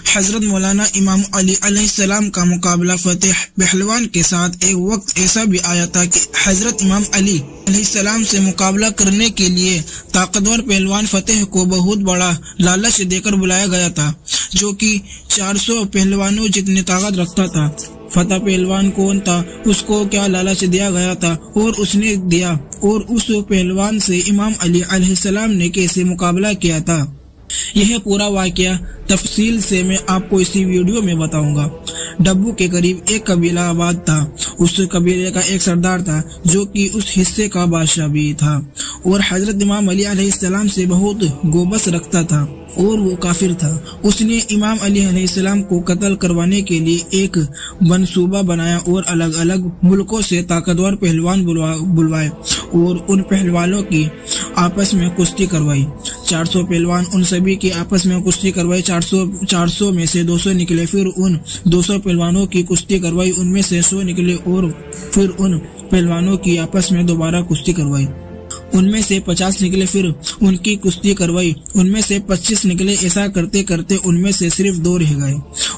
حضرت مولانا امام علی علیہ السلام کا مقابلہ فتح پہلوان کے ساتھ ایک وقت ایسا بھی آیا تھا کہ حضرت امام علی علیہ السلام سے مقابلہ کرنے کے لیے طاقتور پہلوان فتح کو بہت بڑا لالچ دے کر بلایا گیا تھا، جو کہ 400 پہلوانوں جتنی طاقت رکھتا تھا۔ فتح پہلوان کون تھا، اس کو کیا لالچ دیا گیا تھا اور اس نے دیا، اور اس پہلوان سے امام علی علیہ السلام نے کیسے مقابلہ کیا تھا، یہ پورا واقعہ تفصیل سے میں آپ کو اسی ویڈیو میں بتاؤں گا۔ ڈبو کے قریب ایک قبیلہ آباد تھا۔ اس قبیلے کا ایک سردار تھا جو کہ اس حصے کا بادشاہ بھی تھا، اور حضرت امام علی علیہ السلام سے بہت گوبس رکھتا تھا، اور وہ کافر تھا۔ اس نے امام علی علیہ السلام کو قتل کروانے کے لیے ایک منصوبہ بنایا اور الگ الگ ملکوں سے طاقتور پہلوان بلوائے اور ان پہلوانوں کی آپس میں کشتی کروائی۔ 400 پہلوان ان سبھی کی آپس میں کشتی کروائی۔ 400 میں سے 200 نکلے، پھر ان 200 پہلوانوں کی کشتی کروائی، ان میں سے 100 نکلے، اور پھر ان پہلوانوں کی آپس میں دوبارہ کشتی کروائی، ان میں سے 50 نکلے، پھر ان کی کشتی کروائی، ان میں سے 25 نکلے۔ ایسا کرتے کرتے ان میں سے صرف 2 رہ گئے،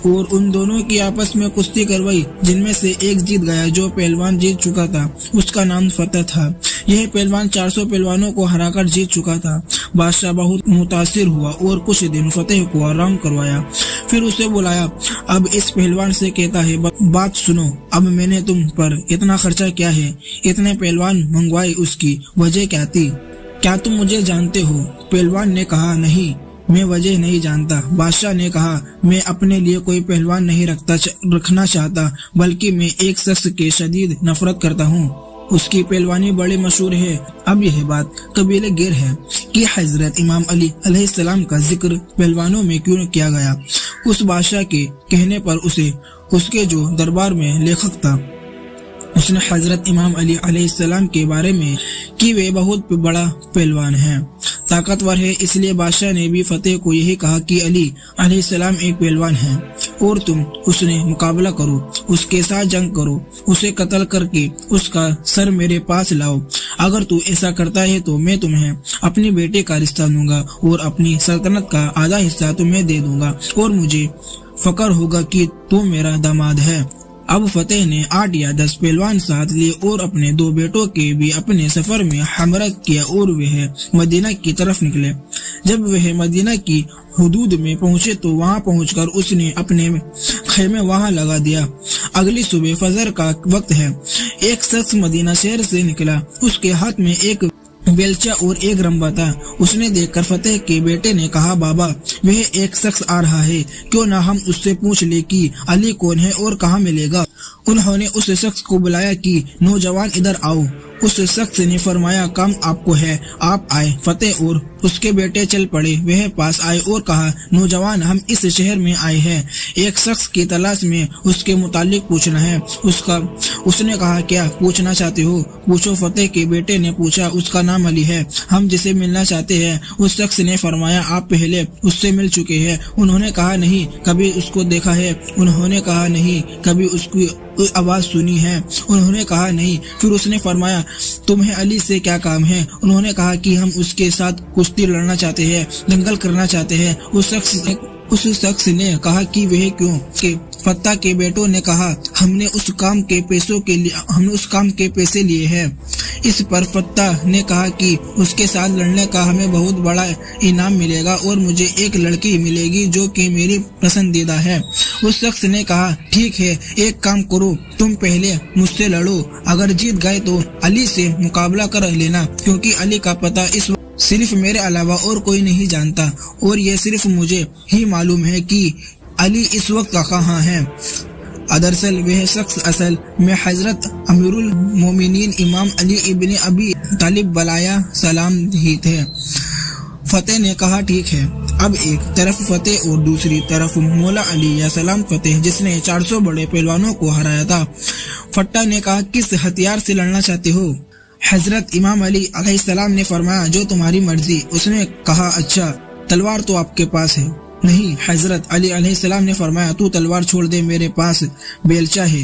اور ان دونوں کی آپس میں کشتی کروائی، جن میں سے ایک جیت گیا۔ جو پہلوان جیت چکا تھا اس کا نام فتح تھا۔ یہ پہلوان 400 پہلوانوں کو ہرا کر جیت چکا تھا۔ بادشاہ بہت متاثر ہوا اور کچھ دن فتح کو آرام کروایا، پھر اسے بلایا۔ اب اس پہلوان سے کہتا ہے، بات سنو، اب میں نے تم پر اتنا خرچہ کیا ہے، اتنے پہلوان منگوائے، اس کی وجہ کیا تھی؟ کیا تم مجھے جانتے ہو؟ پہلوان نے کہا، نہیں، میں وجہ نہیں جانتا۔ بادشاہ نے کہا، میں اپنے لیے کوئی پہلوان نہیں رکھنا چاہتا، بلکہ میں ایک شخص کی شدید نفرت کرتا ہوں، اس کی پہلوانی بڑی مشہور ہے۔ اب یہ بات قبیلہ گیر ہے کہ حضرت امام علی علیہ السلام کا ذکر پہلوانوں میں کیوں کیا گیا۔ اس بادشاہ کے کہنے پر اس کے جو دربار میں لیکھک تھا، اس نے حضرت امام علی علیہ السلام کے بارے میں کہ وہ بہت بڑا پہلوان ہے، طاقتور ہے، اس لیے بادشاہ نے بھی فتح کو یہی کہا کہ علی علیہ السلام ایک پہلوان ہے، اور تم اس نے مقابلہ کرو، اس کے ساتھ جنگ کرو، اسے قتل کر کے اس کا سر میرے پاس لاؤ۔ اگر تو ایسا کرتا ہے تو میں تمہیں اپنی بیٹے کا رشتہ دوں گا اور اپنی سلطنت کا آدھا حصہ تمہیں دے دوں گا، اور مجھے فخر ہوگا کہ تو میرا داماد ہے۔ اب فتح نے 8 یا 10 پہلوان ساتھ لیے اور اپنے 2 بیٹوں کے بھی اپنے سفر میں ہمراہ کیا، اور وہ مدینہ کی طرف نکلے۔ جب وہ مدینہ کی حدود میں پہنچے تو وہاں پہنچ کر اس نے اپنے خیمے وہاں لگا دیا۔ اگلی صبح فجر کا وقت ہے، ایک شخص مدینہ شہر سے نکلا، اس کے ہاتھ میں ایک بیلچہ اور ایک رمبا تھا۔ اس نے دیکھ کر فتح کے بیٹے نے کہا، بابا، وہ ایک شخص آ رہا ہے، کیوں نہ ہم اس سے پوچھ لیں کہ علی کون ہے اور کہاں ملے گا۔ انہوں نے اس شخص کو بلایا کہ نوجوان ادھر آؤ۔ اس شخص نے فرمایا، کام آپ کو ہے، آپ آئے۔ فتح اور اس کے بیٹے چل پڑے، وہ پاس آئے اور کہا، نوجوان، ہم اس شہر میں آئے ہیں، ایک شخص کی تلاش میں، اس کے متعلق پوچھنا ہے۔ اس نے کہا، کیا پوچھنا چاہتے ہو؟ پوچھو۔ فتح کے بیٹے نے پوچھا، اس کا نام علی ہے، ہم جسے ملنا چاہتے ہیں۔ اس شخص نے فرمایا، آپ پہلے اس سے مل چکے ہیں؟ انہوں نے کہا، نہیں، کبھی اس کو دیکھا ہے؟ انہوں نے کہا، نہیں، کبھی اس کی آواز سنی ہے؟ انہوں نے کہا، نہیں۔ پھر اس نے فرمایا، تمہیں علی سے کیا کام ہے؟ انہوں نے کہا کہ ہم اس کے ساتھ کشتی لڑنا چاہتے ہیں، دنگل کرنا چاہتے ہیں۔ اس شخص نے کہا کہ وہ کیوں؟ کہ فتح کے بیٹوں نے کہا، ہم نے اس کام کے پیسے لیے ہیں۔ اس پر فتح نے کہا کہ اس کے ساتھ لڑنے کا ہمیں بہت بڑا انعام ملے گا، اور مجھے ایک لڑکی ملے گی جو کہ میری پسندیدہ ہے۔ اس شخص نے کہا، ٹھیک ہے، ایک کام کرو، تم پہلے مجھ سے لڑو، اگر جیت گئے تو علی سے مقابلہ کر لینا، کیونکہ علی کا پتہ اس وقت صرف میرے علاوہ اور کوئی نہیں جانتا، اور یہ صرف مجھے ہی معلوم ہے کہ علی اس وقت کہاں ہے۔ دراصل وہ شخص اصل میں حضرت امیر المومنین امام علی ابن ابی طالب علیہ السلام ہی تھے۔ فتح نے کہا، ٹھیک ہے۔ اب ایک طرف فتح اور دوسری طرف مولا علی علیہ السلام فتح، جس نے 400 بڑے پہلوانوں کو ہرایا تھا۔ فتح نے کہا، کس ہتھیار سے لڑنا چاہتے ہو؟ حضرت امام علی علیہ السلام نے فرمایا، جو تمہاری مرضی۔ اس نے کہا، اچھا، تلوار تو آپ کے پاس ہے؟ نہیں۔ حضرت علی علیہ السلام نے فرمایا، تو تلوار چھوڑ دے، میرے پاس بیلچہ ہے،